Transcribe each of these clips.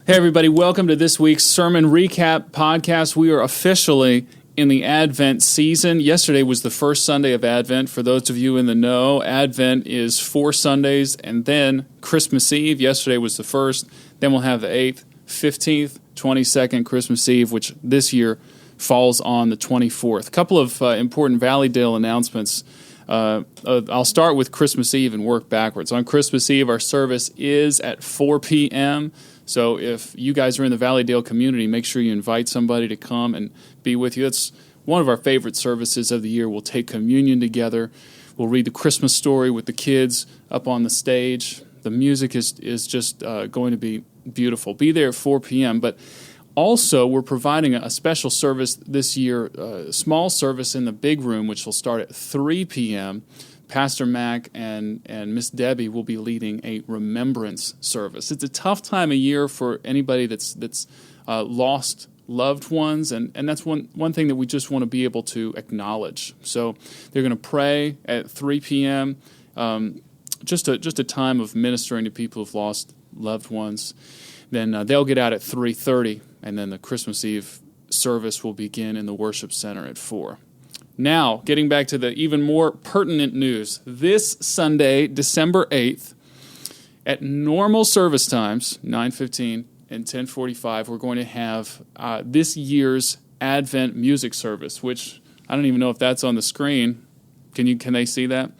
Hey, everybody. Welcome to this week's Sermon Recap podcast. We are officially in the Advent season. Yesterday was the first Sunday of Advent. For those of you in the know, Advent is 4 Sundays and then Christmas Eve. Yesterday was the first. Then we'll have the 8th, 15th, 22nd Christmas Eve, which this year falls on the 24th. A couple of important Valleydale announcements. I'll start with Christmas Eve and work backwards. On Christmas Eve, our service is at 4 p.m., so if you guys are in the Valleydale community, make sure you invite somebody to come and be with you. It's one of our favorite services of the year. We'll take communion together. We'll read the Christmas story with the kids up on the stage. The music is just going to be beautiful. Be there at 4 p.m., but also we're providing a special service this year, a small service in the big room, which will start at 3 p.m., Pastor Mac and Miss Debbie will be leading a remembrance service. It's a tough time of year for anybody that's lost loved ones, and that's one thing that we just want to be able to acknowledge. So they're going to pray at 3 p.m., just a time of ministering to people who've lost loved ones. Then they'll get out at 3:30, and then the Christmas Eve service will begin in the worship center at 4. Now, getting back to the even more pertinent news, this Sunday, December 8th, at normal service times, 9:15 and 10:45, we're going to have this year's Advent music service, which I don't even know if that's on the screen. Can they see that?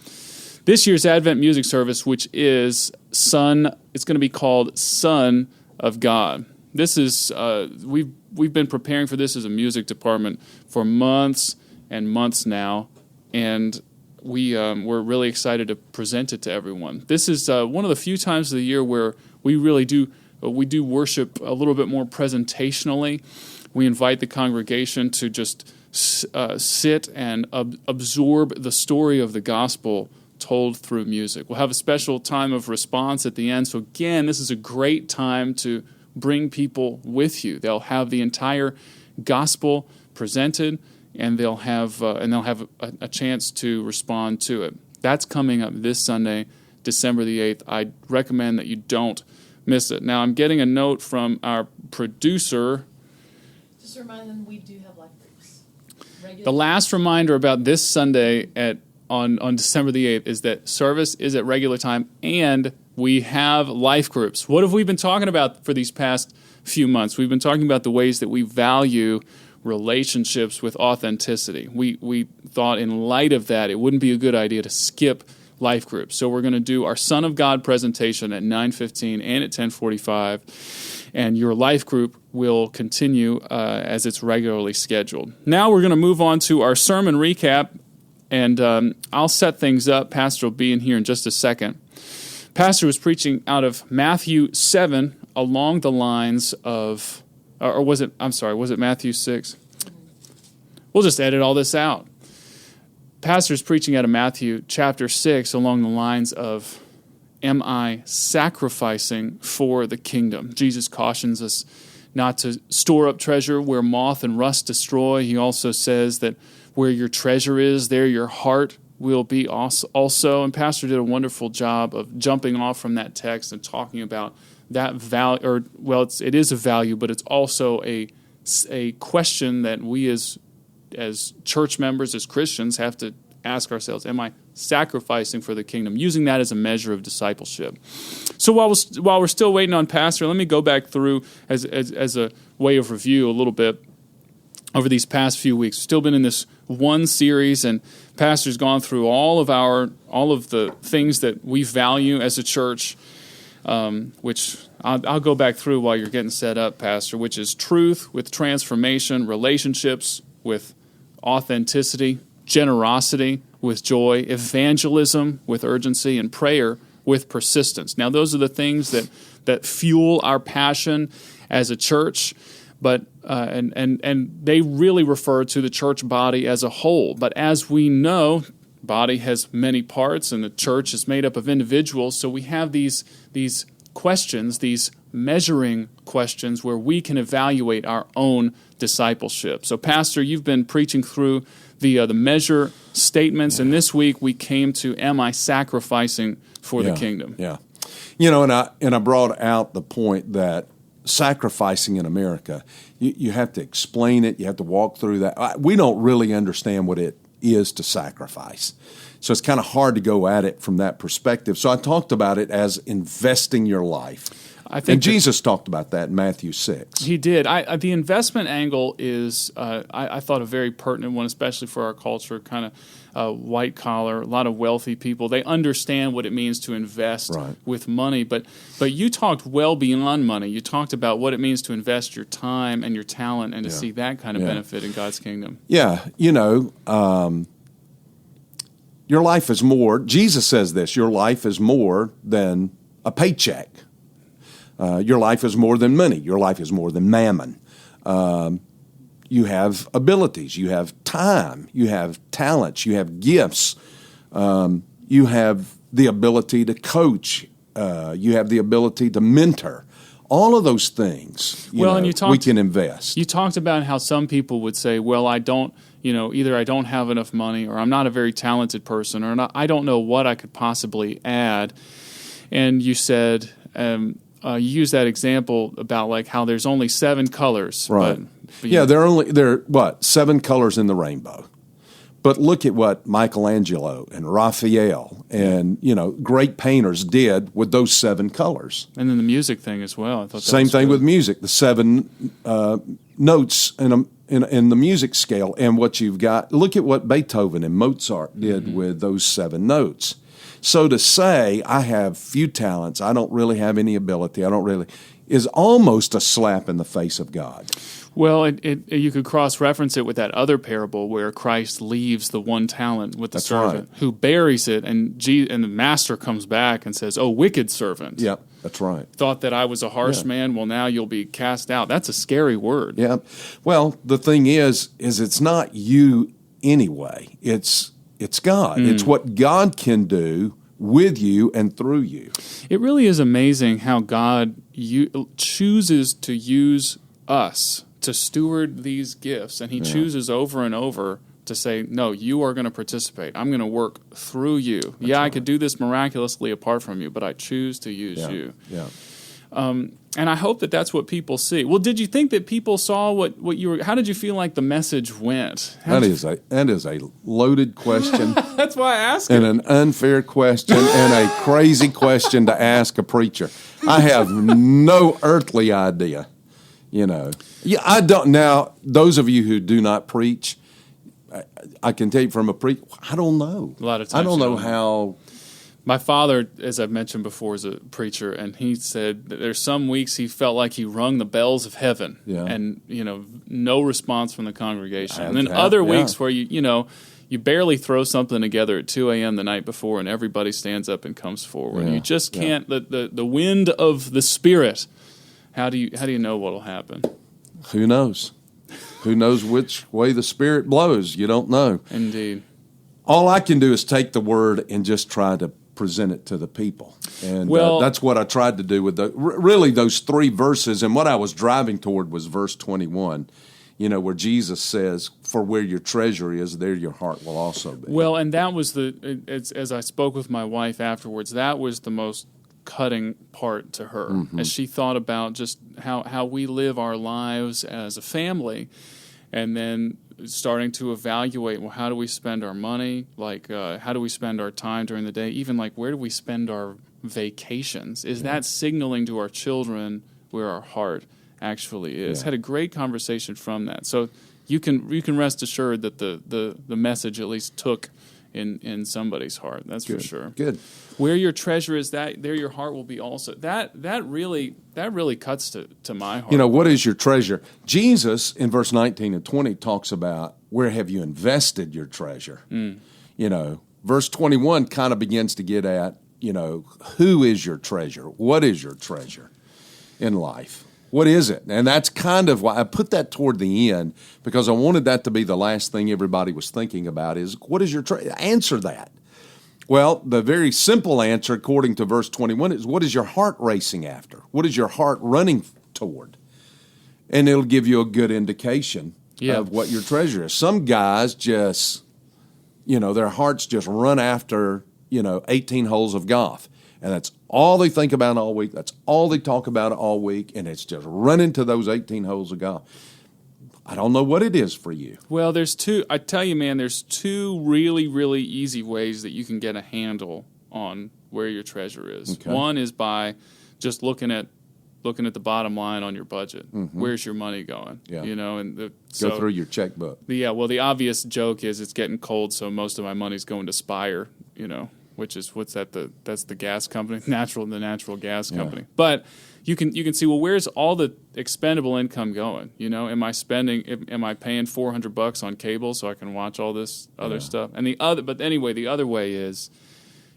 This year's Advent music service, which is it's going to be called Son of God. This is we've been preparing for this as a music department for months and months now, and we're really excited to present it to everyone. This is one of the few times of the year where we really do worship a little bit more presentationally. We invite the congregation to just sit and absorb the story of the gospel told through music. We'll have a special time of response at the end. So again, this is a great time to bring people with you. They'll have the entire gospel presented, and they'll have a chance to respond to it. That's coming up this Sunday, December the 8th. I recommend that you don't miss it. Now, I'm getting a note from our producer. Just a reminder them we do have life groups. The last reminder about this Sunday on December the 8th is that service is at regular time, and we have life groups. What have we been talking about for these past few months? We've been talking about the ways that we value relationships with authenticity. We thought in light of that, it wouldn't be a good idea to skip life groups. So we're going to do our Son of God presentation at 9:15 and at 10:45, and your life group will continue as it's regularly scheduled. Now we're going to move on to our sermon recap, and I'll set things up. Pastor will be in here in just a second. Pastor was preaching out of Matthew 7 along the lines of, or was it Matthew 6? We'll just edit all this out. Pastor's preaching out of Matthew chapter 6 along the lines of, am I sacrificing for the kingdom? Jesus cautions us not to store up treasure where moth and rust destroy. He also says that where your treasure is, there your heart will be also. And Pastor did a wonderful job of jumping off from that text and talking about that value, or well, it is a value, but it's also a question that we as church members, as Christians, have to ask ourselves: am I sacrificing for the kingdom? Using that as a measure of discipleship. So while we're still waiting on Pastor, let me go back through as a way of review a little bit over these past few weeks. We've still been in this one series, and Pastor's gone through all of the things that we value as a church. Which I'll go back through while you're getting set up, Pastor, which is truth with transformation, relationships with authenticity, generosity with joy, evangelism with urgency, and prayer with persistence. Now, those are the things that fuel our passion as a church, but and they really refer to the church body as a whole. But as we know, body has many parts, and the church is made up of individuals. So we have these questions, these measuring questions, where we can evaluate our own discipleship. So, Pastor, you've been preaching through the measure statements, and this week we came to, am I sacrificing for the kingdom? Yeah. You know, and I brought out the point that sacrificing in America, you have to explain it. You have to walk through that. We don't really understand what it is to sacrifice. So it's kind of hard to go at it from that perspective. So I talked about it as investing your life. And Jesus talked about that in Matthew 6. He did. The investment angle is, I thought, a very pertinent one, especially for our culture, kind of white collar, a lot of wealthy people. They understand what it means to invest with money. But you talked well beyond money. You talked about what it means to invest your time and your talent and to see that kind of benefit in God's kingdom. Yeah, your life is more, Jesus says this, your life is more than a paycheck. Your life is more than money. Your life is more than mammon. You have abilities. You have time. You have talents. You have gifts. You have the ability to coach. You have the ability to mentor. All of those things, we can invest. You talked about how some people would say, well, I don't, either I don't have enough money or I'm not a very talented person or I don't know what I could possibly add. And you said, you used that example about like how there's only 7 colors. Right. But there are 7 colors in the rainbow. But look at what Michelangelo and Raphael and, great painters did with those 7 colors. And then the music thing as well. I thought Same thing with music, the 7 notes in the music scale. And what you've got, look at what Beethoven and Mozart did with those 7 notes. So to say, I have few talents, I don't really have any ability, is almost a slap in the face of God. Well, you could cross-reference it with that other parable where Christ leaves the one talent with the servant who buries it, and the master comes back and says, "Oh, wicked servant." Yep, that's right. Thought that I was a harsh man. Well, now you'll be cast out. That's a scary word. Yeah. Well, the thing is it's not you anyway. It's God. It's what God can do with you and through you. It really is amazing how God chooses to use us to steward these gifts, and he chooses over and over to say, no, you are going to participate. I'm going to work through you. That's I could do this miraculously apart from you, but I choose to use you. Yeah. And I hope that that's what people see. Well, did you think that people saw what you were? How did you feel like the message went? That is a loaded question. That's why I asked it. And an unfair question and a crazy question to ask a preacher. I have no earthly idea. Yeah, I don't. Now, those of you who do not preach, I can tell you from a preacher, I don't know. A lot of times I don't know how. My father, as I've mentioned before, is a preacher, and he said that there's some weeks he felt like he rung the bells of heaven, and no response from the congregation. And then other weeks where you barely throw something together at 2 a.m. the night before, and everybody stands up and comes forward. You just can't. The wind of the Spirit. How do you know what'll happen? Who knows? Who knows which way the Spirit blows? You don't know. Indeed. All I can do is take the word and just try to present it to the people. And that's what I tried to do with really those 3 verses. And what I was driving toward was verse 21, where Jesus says, for where your treasure is, there your heart will also be. Well, and that was as I spoke with my wife afterwards, that was the most cutting part to her as she thought about just how we live our lives as a family, and then starting to evaluate, well, how do we spend our money? Like, how do we spend our time during the day? Even like, where do we spend our vacations? Is that signaling to our children where our heart actually is? Had a great conversation from that. So you can rest assured that the message at least took in somebody's heart. That's for sure. Good. Where your treasure is, that there your heart will be also. That really cuts to my heart. What is your treasure? Jesus in verse 19 and 20 talks about where have you invested your treasure. Verse 21 kind of begins to get at, who is your treasure? What is your treasure in life? What is it? And that's kind of why I put that toward the end, because I wanted that to be the last thing everybody was thinking about is, what is your treasure? Answer that. Well, the very simple answer, according to verse 21, is what is your heart racing after? What is your heart running toward? And it'll give you a good indication of what your treasure is. Some guys just, their hearts just run after, 18 holes of golf. And that's all they think about all week. That's all they talk about all week. And it's just running to those 18 holes of golf. I don't know what it is for you. Well, there's two. I tell you, man, there's two really, really easy ways that you can get a handle on where your treasure is. Okay. One is by just looking at the bottom line on your budget. Mm-hmm. Where's your money going? Yeah. And Go through your checkbook. Yeah, well, the obvious joke is it's getting cold, so most of my money's going to Spire, which is that's the gas company, the natural gas company. But you can see, well, where's all the expendable income going? Am I paying $400 on cable so I can watch all this other stuff? And the other way is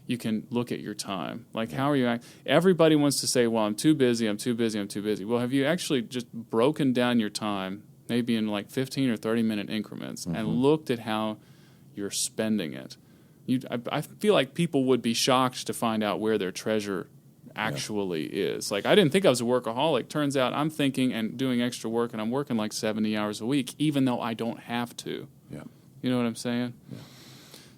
you can look at your time. Like, how are you? Everybody wants to say, well, I'm too busy. Well, have you actually just broken down your time, maybe in like 15 or 30-minute increments, and looked at how you're spending it? I feel like people would be shocked to find out where their treasure actually is. Like, I didn't think I was a workaholic. Turns out I'm thinking and doing extra work, and I'm working like 70 hours a week, even though I don't have to. Yeah. You know what I'm saying? Yeah.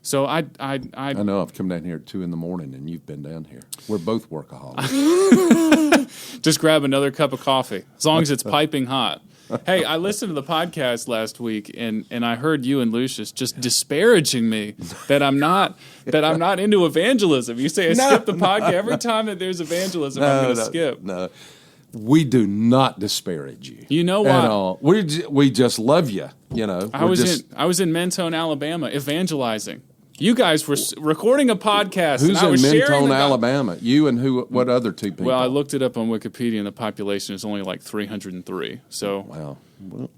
So I know I've come down here at 2 a.m. and you've been down here. We're both workaholics. just grab another cup of coffee, as long as it's piping hot. Hey, I listened to the podcast last week, and I heard you and Lucius just disparaging me that I'm not into evangelism. You say I skip the podcast every time that there's evangelism. I'm going to skip. No, we do not disparage you. You know what? At all. We just love you. I was in Mentone, Alabama, evangelizing. You guys were recording a podcast. Who's and I was in sharing Mentone, Alabama? You and who? What other two people? Well, I looked it up on Wikipedia, and the population is only like 303. So, wow. Well,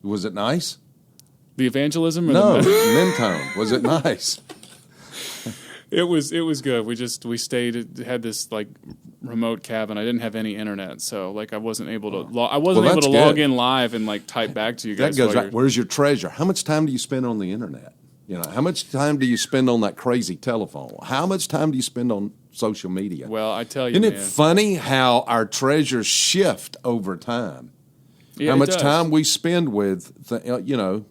was it nice? The evangelism? Or No, Mentone. Was it nice? It was good. We stayed, had this like remote cabin. I didn't have any internet, so like I wasn't able to log in live and like type back to you guys. That goes right. Where's your treasure? How much time do you spend on the internet? How much time do you spend on that crazy telephone? How much time do you spend on social media? Well, I tell you, isn't it funny how our treasures shift over time? Yeah, how much time we spend with, Well,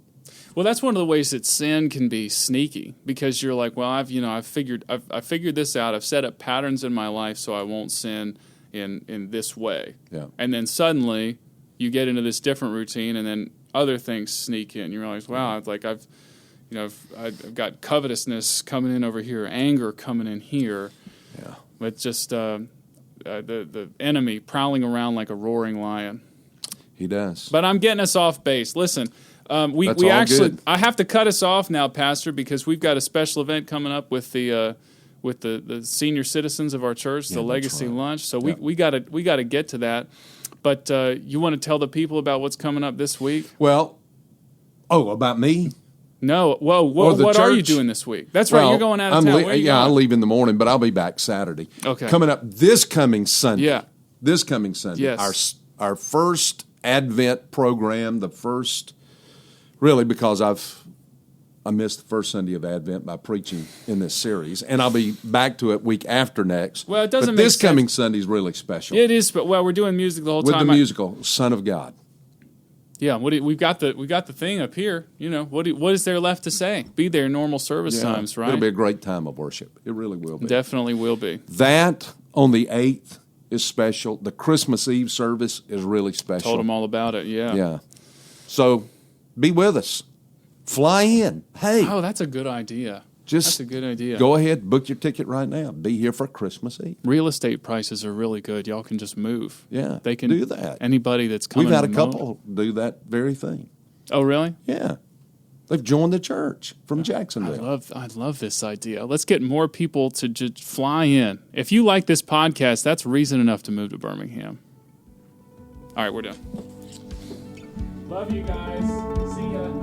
that's one of the ways that sin can be sneaky, because you're like, well, I've figured this out. I've set up patterns in my life so I won't sin in this way. Yeah. And then suddenly you get into this different routine, and then other things sneak in. You realize, wow, it's like I've got covetousness coming in over here, anger coming in here. Yeah. But just the enemy prowling around like a roaring lion. He does. But I'm getting us off base. Listen, we actually good. I have to cut us off now, Pastor, because we've got a special event coming up with the senior citizens of our church, the Legacy Lunch. So we got to get to that. But you want to tell the people about what's coming up this week? Well, about me? No. Whoa. What are you doing this week? That's right. You're going out of town. I leave in the morning, but I'll be back Saturday. Okay. Coming up this coming Sunday. Yeah. This coming Sunday. Yes. Our first Advent program, the first, really, because I missed the first Sunday of Advent by preaching in this series, and I'll be back to it week after next. Well, it doesn't. But this coming Sunday is really special. It is, but we're doing music the whole time. With the musical Son of God. Yeah, we've got the thing up here. What is there left to say? Be there normal service times, right? It'll be a great time of worship. It really will be. Definitely will be. That on the 8th is special. The Christmas Eve service is really special. Told them all about it. Yeah. Yeah. So be with us. Fly in. Hey. Oh, that's a good idea. That's a good idea. Go ahead, book your ticket right now. Be here for Christmas Eve. Real estate prices are really good. Y'all can just move. Yeah, they can do that. Anybody that's coming. We've had a couple do that very thing. Oh, really? Yeah. They've joined the church from Jacksonville. I love this idea. Let's get more people to just fly in. If you like this podcast, that's reason enough to move to Birmingham. All right, we're done. Love you guys. See ya.